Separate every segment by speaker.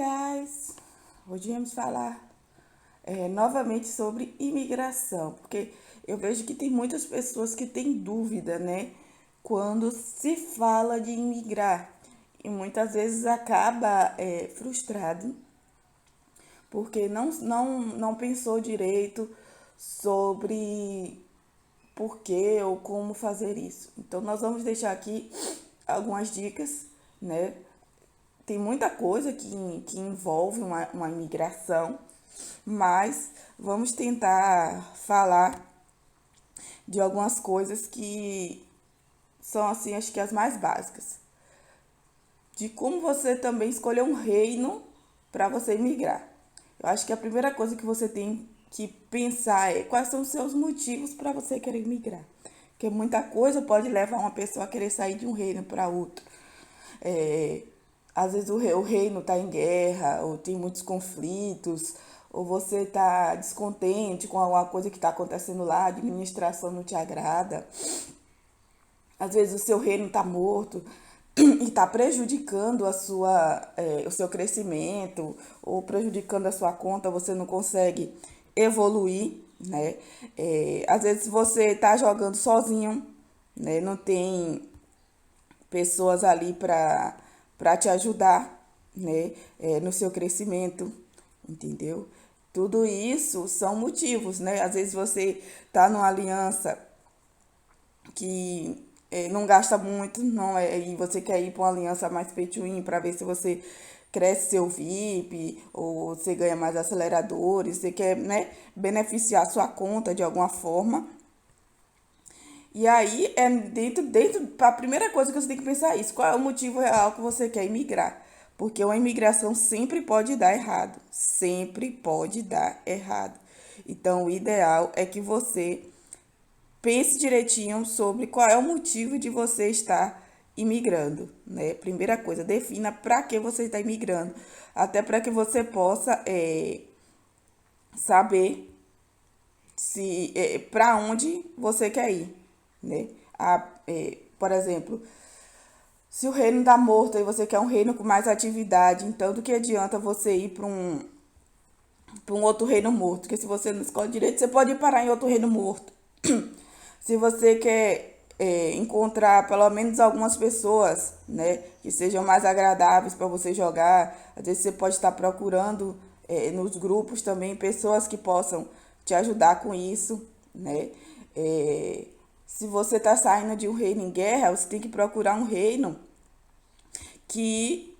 Speaker 1: guys! Hoje vamos falar novamente sobre imigração, porque eu vejo que tem muitas pessoas que têm dúvida, né? Quando se fala de imigrar e muitas vezes acaba frustrado porque não pensou direito sobre por que ou como fazer isso. Então, nós vamos deixar aqui algumas dicas, né? Tem muita coisa que envolve uma imigração, mas vamos tentar falar de algumas coisas que são, assim, acho que as mais básicas. De como você também escolher um reino para você imigrar. Eu acho que a primeira coisa que você tem que pensar é quais são os seus motivos para você querer migrar. Porque muita coisa pode levar uma pessoa a querer sair de um reino para outro. Às vezes o reino está em guerra, ou tem muitos conflitos, ou você está descontente com alguma coisa que está acontecendo lá, a administração não te agrada. Às vezes o seu reino está morto e está prejudicando o seu crescimento ou prejudicando a sua conta, você não consegue evoluir, né? Às vezes você está jogando sozinho, né? Não tem pessoas ali para te ajudar, né? No seu crescimento, entendeu? Tudo isso são motivos, né? Às vezes você está numa aliança que não gasta muito, não é, e você quer ir para uma aliança mais pay to win para ver se você cresce seu VIP ou você ganha mais aceleradores, você quer, né, beneficiar sua conta de alguma forma. E aí é a primeira coisa que você tem que pensar é isso, qual é o motivo real que você quer imigrar? Porque uma imigração sempre pode dar errado, sempre pode dar errado. Então, o ideal é que você pense direitinho sobre qual é o motivo de você estar imigrando, né? Primeira coisa, defina para que você está imigrando, até para que você possa saber se para onde você quer ir, né? Por exemplo, se o reino está morto e você quer um reino com mais atividade, então do que adianta você ir para um outro reino morto? Porque se você não escolhe direito, você pode ir parar em outro reino morto. Se você quer encontrar pelo menos algumas pessoas, né, que sejam mais agradáveis para você jogar, às vezes você pode estar procurando nos grupos também pessoas que possam te ajudar com isso, né? Se você está saindo de um reino em guerra, você tem que procurar um reino que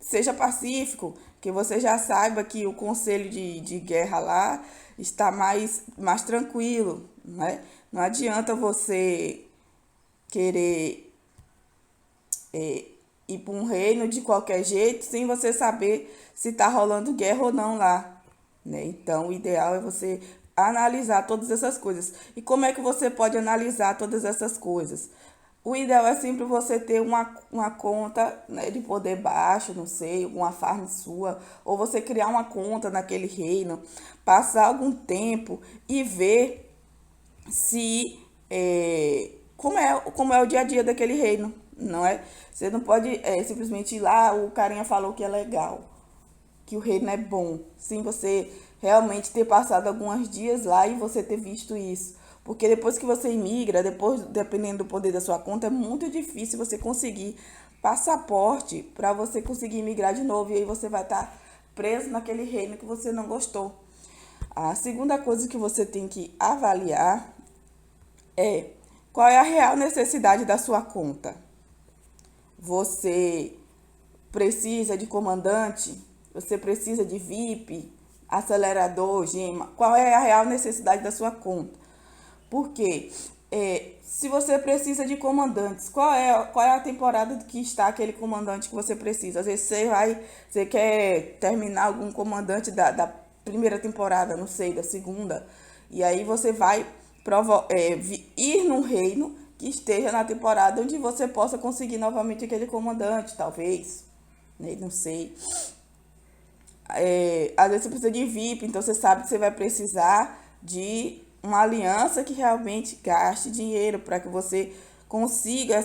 Speaker 1: seja pacífico, que você já saiba que o conselho de guerra lá está mais tranquilo, né? Não adianta você querer ir para um reino de qualquer jeito sem você saber se está rolando guerra ou não lá, né? Então, o ideal é você analisar todas essas coisas. E como é que você pode analisar todas essas coisas? O ideal é sempre você ter uma conta, né, de poder baixo, não sei, uma farm sua, ou você criar uma conta naquele reino, passar algum tempo e ver se como é o dia a dia daquele reino, não é? Você não pode simplesmente ir lá, o carinha falou que é legal, que o reino é bom, sem você realmente ter passado alguns dias lá e você ter visto isso. Porque depois que você imigra, depois, dependendo do poder da sua conta, é muito difícil você conseguir passaporte para você conseguir imigrar de novo. E aí você vai estar preso naquele reino que você não gostou. A segunda coisa que você tem que avaliar é qual é a real necessidade da sua conta. Você precisa de comandante? Você precisa de VIP, acelerador, gema? Qual é a real necessidade da sua conta? Porque se você precisa de comandantes, qual é a temporada que está aquele comandante que você precisa? Às vezes você quer terminar algum comandante da primeira temporada, não sei, da segunda. E aí você vai ir num reino que esteja na temporada onde você possa conseguir novamente aquele comandante, talvez, né? Não sei. Às vezes você precisa de VIP, então você sabe que você vai precisar de uma aliança que realmente gaste dinheiro para que você consiga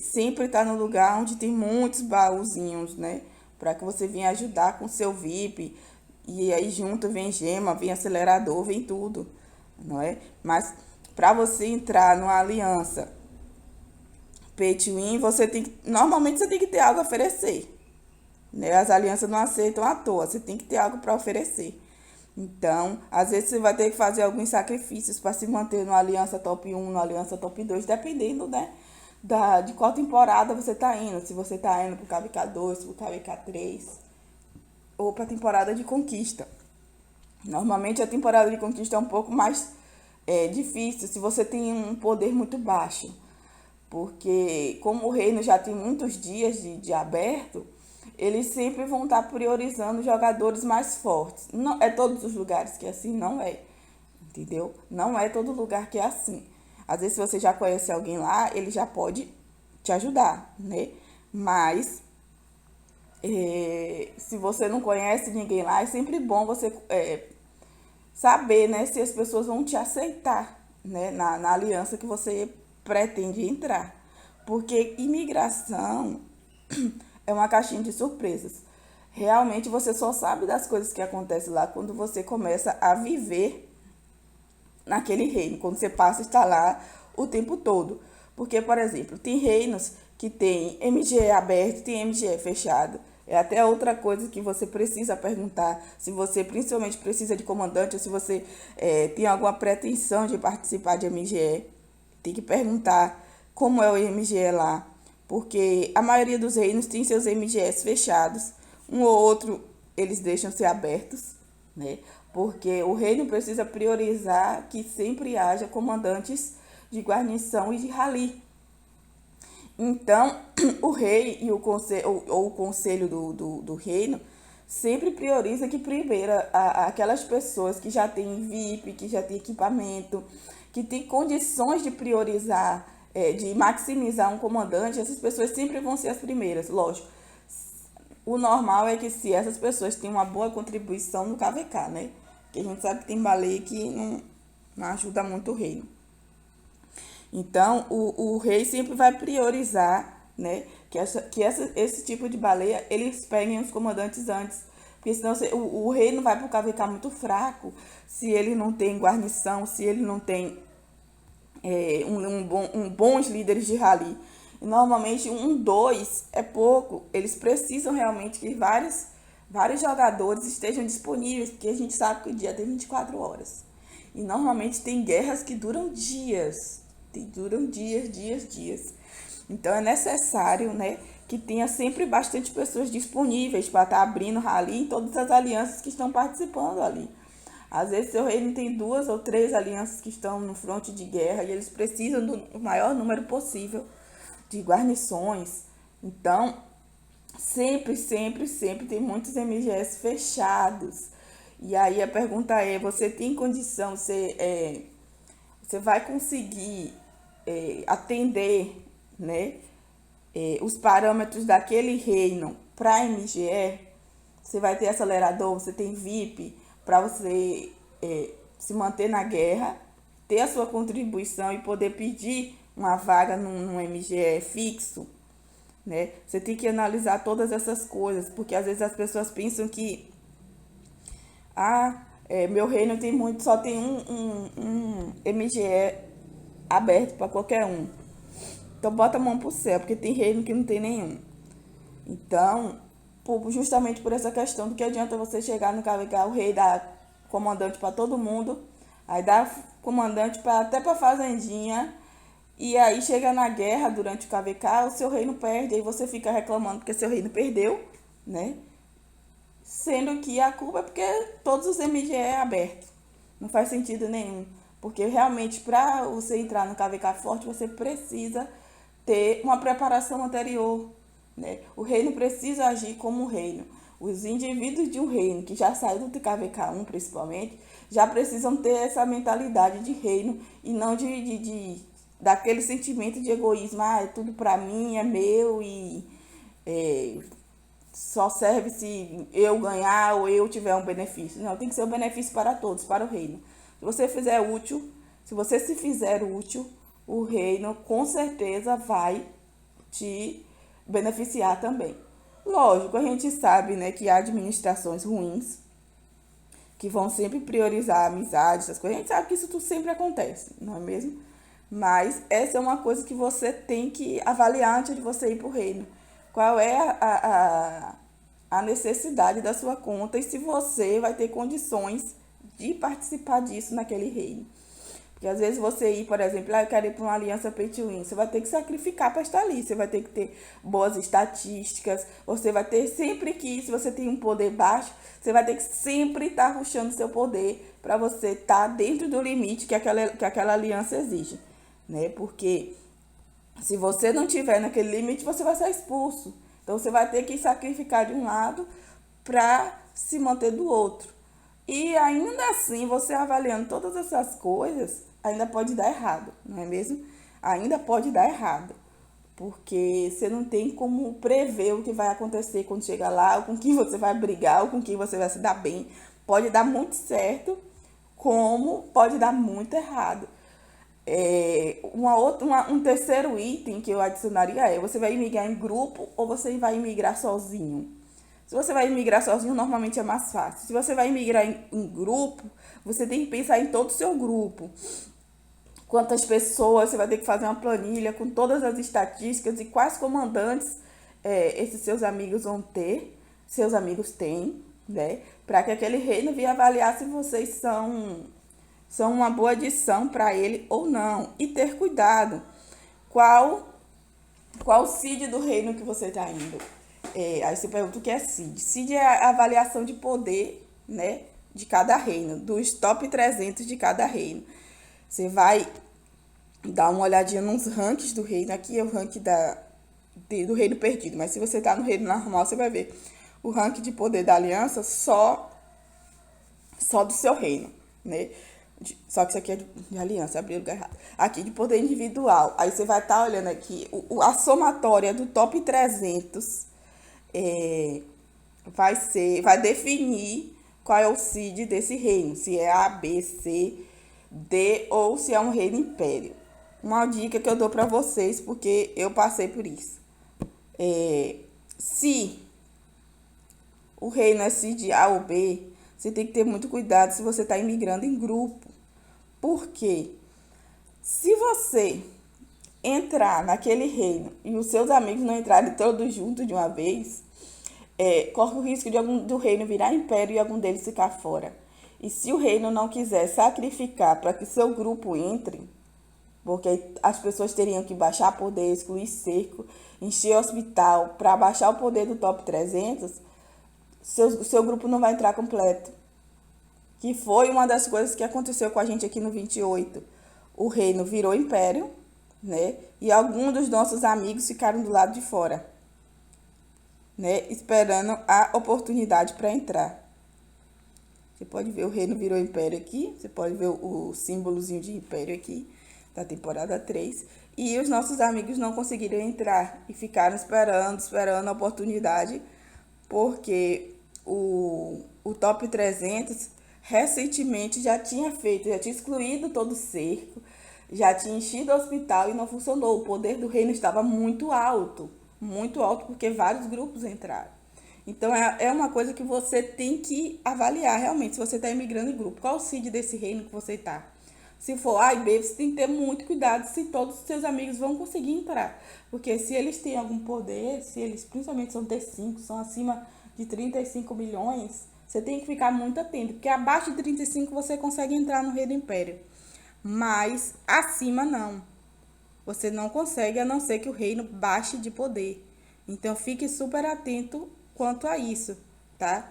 Speaker 1: sempre estar no lugar onde tem muitos baúzinhos, né? para que você venha ajudar com o seu VIP. E aí junto vem gema, vem acelerador, vem tudo, não é? Mas para você entrar numa aliança pay to win, normalmente você tem que ter algo a oferecer, né? As alianças não aceitam à toa, você tem que ter algo para oferecer. Então, às vezes você vai ter que fazer alguns sacrifícios para se manter numa aliança top 1, numa aliança top 2, dependendo, né, de qual temporada você está indo. Se você está indo para o KVK2, para o KVK3 ou para a temporada de conquista. Normalmente a temporada de conquista é um pouco mais difícil se você tem um poder muito baixo. Porque como o reino já tem muitos dias de aberto, eles sempre vão estar priorizando jogadores mais fortes. Não é todos os lugares que é assim, não é. Entendeu? Não é todo lugar que é assim. Às vezes, se você já conhece alguém lá, ele já pode te ajudar, né? Mas, se você não conhece ninguém lá, é sempre bom você saber, né, se as pessoas vão te aceitar, né, na aliança que você pretende entrar. Porque imigração é uma caixinha de surpresas. Realmente você só sabe das coisas que acontecem lá quando você começa a viver naquele reino, quando você passa a estar lá o tempo todo. Porque, por exemplo, tem reinos que tem MGE aberto, tem MGE fechado. É até outra coisa que você precisa perguntar, se você principalmente precisa de comandante ou se você tem alguma pretensão de participar de MGE. Tem que perguntar como é o MGE lá, porque a maioria dos reinos tem seus MGS fechados, um ou outro eles deixam ser abertos, né? Porque o reino precisa priorizar que sempre haja comandantes de guarnição e de rally. Então, o rei e o conselho, ou o conselho do reino sempre prioriza que primeiro aquelas pessoas que já têm VIP, que já têm equipamento, que têm condições de priorizar, de maximizar um comandante, essas pessoas sempre vão ser as primeiras, lógico. O normal é que se essas pessoas têm uma boa contribuição no KVK, né? Porque a gente sabe que tem baleia que não ajuda muito o reino. Então, o rei sempre vai priorizar, né, esse tipo de baleia, eles peguem os comandantes antes. Porque senão o rei não vai para o KVK muito fraco se ele não tem guarnição, se ele não tem bons líderes de rally. E normalmente dois é pouco. Eles precisam realmente que vários jogadores estejam disponíveis, porque a gente sabe que o dia tem 24 horas. E normalmente tem guerras que duram dias. Duram dias. Então é necessário, né, que tenha sempre bastante pessoas disponíveis para estar abrindo rally em todas as alianças que estão participando ali. Às vezes seu reino tem 2 ou 3 alianças que estão no fronte de guerra e eles precisam do maior número possível de guarnições. Então, sempre tem muitos MGS fechados. E aí a pergunta é, você tem condição, você vai conseguir atender, né, os parâmetros daquele reino para MGE? Você vai ter acelerador, você tem VIP para você se manter na guerra, ter a sua contribuição e poder pedir uma vaga num MGE fixo, né? Você tem que analisar todas essas coisas, porque às vezes as pessoas pensam que meu reino tem só tem um MGE aberto para qualquer um. Então bota a mão pro céu, porque tem reino que não tem nenhum. Então, justamente por essa questão do que adianta você chegar no KVK, o rei dá comandante para todo mundo, aí dá comandante até para fazendinha, e aí chega na guerra durante o KVK, o seu reino perde, aí você fica reclamando porque seu reino perdeu, né? Sendo que a culpa é porque todos os MG é aberto. Não faz sentido nenhum. Porque realmente, para você entrar no KVK forte, você precisa ter uma preparação anterior, né? O reino precisa agir como reino. Os indivíduos de um reino que já saíram do KVK1, principalmente, já precisam ter essa mentalidade de reino e não daquele sentimento de egoísmo. É tudo para mim, é meu e só serve se eu ganhar ou eu tiver um benefício. Não, tem que ser um benefício para todos, para o reino. Se você fizer útil, se você se fizer útil, o reino com certeza vai te beneficiar também. Lógico, a gente sabe, né, que há administrações ruins, que vão sempre priorizar a amizade, essas coisas. A gente sabe que isso tudo sempre acontece, não é mesmo? Mas essa é uma coisa que você tem que avaliar antes de você ir para o reino. Qual é a necessidade da sua conta e se você vai ter condições de participar disso naquele reino. Porque às vezes você ir, por exemplo, eu quero ir para uma aliança pay to win, você vai ter que sacrificar para estar ali, você vai ter que ter boas estatísticas, você vai ter sempre que, se você tem um poder baixo, você vai ter que sempre estar rushando seu poder para você estar dentro do limite que aquela aliança exige, né? Porque se você não tiver naquele limite, você vai ser expulso. Então você vai ter que sacrificar de um lado para se manter do outro. E ainda assim, você avaliando todas essas coisas, ainda pode dar errado, não é mesmo? Ainda pode dar errado. Porque você não tem como prever o que vai acontecer quando chegar lá, ou com quem você vai brigar, ou com quem você vai se dar bem. Pode dar muito certo, como pode dar muito errado. Um terceiro item que eu adicionaria é: você vai imigrar em grupo ou você vai imigrar sozinho? Se você vai imigrar sozinho, normalmente é mais fácil. Se você vai imigrar em grupo, você tem que pensar em todo o seu grupo. Quantas pessoas, você vai ter que fazer uma planilha com todas as estatísticas e quais comandantes esses seus amigos vão ter, seus amigos têm, né? Para que aquele reino venha avaliar se vocês são uma boa adição para ele ou não. E ter cuidado. Qual qual CID do reino que você está indo? Aí você pergunta o que é CID. CID é a avaliação de poder, né, de cada reino, dos top 300 de cada reino. Você vai dar uma olhadinha nos rankings do reino. Aqui é o ranking do reino perdido, mas se você está no reino normal, você vai ver o ranking de poder da aliança só do seu reino, né? Só que isso aqui é de aliança, abri o lugar errado. Aqui de poder individual. Aí você vai estar olhando aqui, a somatória do top 300 vai definir qual é o CID desse reino. Se é A, B, C, D ou se é um reino império. Uma dica que eu dou para vocês, porque eu passei por isso. Se o reino é CID A ou B, você tem que ter muito cuidado se você está imigrando em grupo. Por quê? Se você entrar naquele reino e os seus amigos não entrarem todos juntos de uma vez, corre o risco de do reino virar império e algum deles ficar fora. E se o reino não quiser sacrificar para que seu grupo entre, porque as pessoas teriam que baixar poder, excluir cerco, encher hospital para baixar o poder do top 300, seu grupo não vai entrar completo. Que foi uma das coisas que aconteceu com a gente aqui no 28. O reino virou império, né? E alguns dos nossos amigos ficaram do lado de fora, né? Esperando a oportunidade para entrar. Você pode ver o reino virou império aqui. Você pode ver o símbolozinho de império aqui, da temporada 3. E os nossos amigos não conseguiram entrar e ficaram esperando a oportunidade, porque o top 300 recentemente já tinha excluído todo o cerco, já tinha enchido o hospital e não funcionou. O poder do reino estava muito alto porque vários grupos entraram. Então é uma coisa que você tem que avaliar realmente, se você está imigrando em grupo. Qual o CID desse reino que você está? Se for A e B, você tem que ter muito cuidado se todos os seus amigos vão conseguir entrar. Porque se eles têm algum poder, se eles principalmente são T5, são acima de 35 milhões, você tem que ficar muito atento, porque abaixo de 35 você consegue entrar no Rei do Império, mas acima não. Você não consegue, a não ser que o reino baixe de poder. Então fique super atento quanto a isso, tá?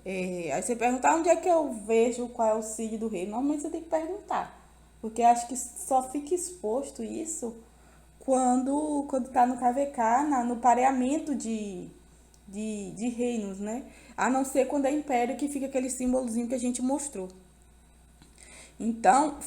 Speaker 1: Aí você perguntar onde é que eu vejo qual é o CID do reino. Normalmente você tem que perguntar, porque acho que só fica exposto isso quando tá no KVK, no pareamento de reinos, né? A não ser quando é império, que fica aquele símbolozinho que a gente mostrou. Então,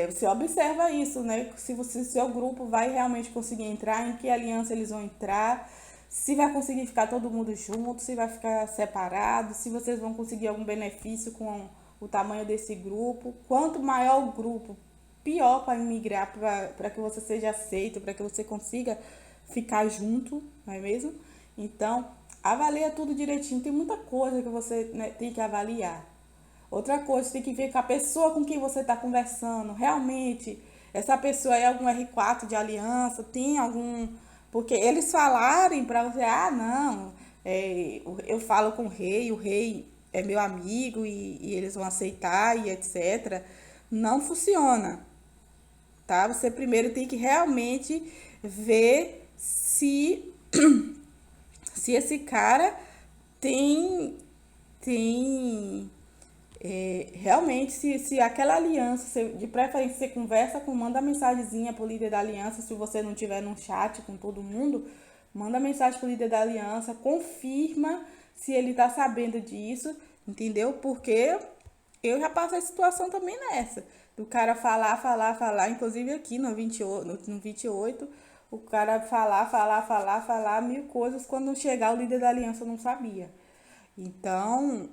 Speaker 1: você observa isso, né? Se seu grupo vai realmente conseguir entrar, em que aliança eles vão entrar, se vai conseguir ficar todo mundo junto, se vai ficar separado, se vocês vão conseguir algum benefício com o tamanho desse grupo. Quanto maior o grupo, pior para migrar, para que você seja aceito, para que você consiga ficar junto, não é mesmo? Então, Avalia tudo direitinho. Tem muita coisa que você, né, tem que avaliar. Outra coisa, você tem que ver com a pessoa com quem você está conversando. Realmente, essa pessoa é algum R4 de aliança? Tem algum. Porque eles falarem para você, ah, não, eu falo com o rei é meu amigo e eles vão aceitar e etc. Não funciona, tá? Você primeiro tem que realmente ver se esse cara tem tem realmente, se aquela aliança, de preferência você conversa com, manda mensagenzinha pro líder da aliança, se você não tiver num chat com todo mundo, manda mensagem pro líder da aliança, confirma se ele tá sabendo disso, entendeu? Porque eu já passei situação também nessa, do cara falar, inclusive aqui no 28, no 28, o cara falar mil coisas, quando chegar o líder da aliança não sabia. Então,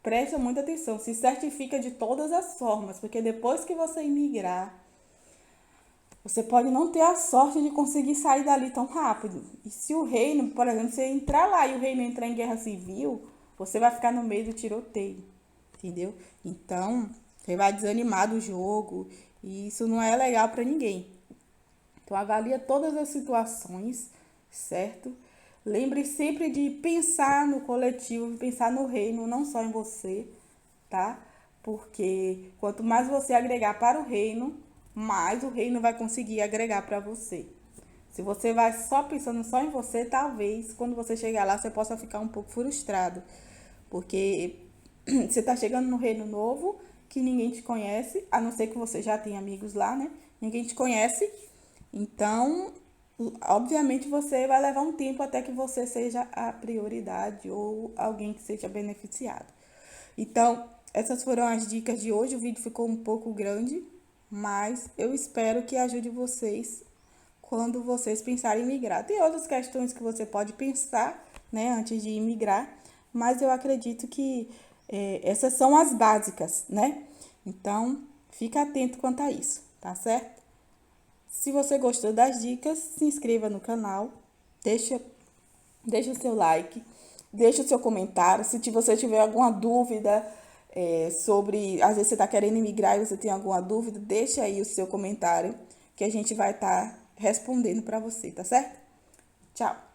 Speaker 1: presta muita atenção, se certifica de todas as formas, porque depois que você imigrar, você pode não ter a sorte de conseguir sair dali tão rápido. E se o reino, por exemplo, você entrar lá e o reino entrar em guerra civil, você vai ficar no meio do tiroteio, entendeu? Então, você vai desanimar do jogo e isso não é legal para ninguém. Então, avalia todas as situações, certo? Lembre sempre de pensar no coletivo, pensar no reino, não só em você, tá? Porque quanto mais você agregar para o reino, mais o reino vai conseguir agregar para você. Se você vai só pensando só em você, talvez quando você chegar lá você possa ficar um pouco frustrado, porque você está chegando no reino novo, que ninguém te conhece, a não ser que você já tenha amigos lá, né? Ninguém te conhece. Então, obviamente você vai levar um tempo até que você seja a prioridade ou alguém que seja beneficiado. Então, essas foram as dicas de hoje. O vídeo ficou um pouco grande, mas eu espero que ajude vocês quando vocês pensarem em migrar. Tem outras questões que você pode pensar, né, antes de imigrar, mas eu acredito que essas são as básicas, né? Então, fica atento quanto a isso, tá certo? Se você gostou das dicas, se inscreva no canal, deixa, deixa o seu like, deixa o seu comentário. Se você tiver alguma dúvida sobre, às vezes você está querendo migrar e você tem alguma dúvida, deixa aí o seu comentário que a gente vai estar respondendo para você, tá certo? Tchau!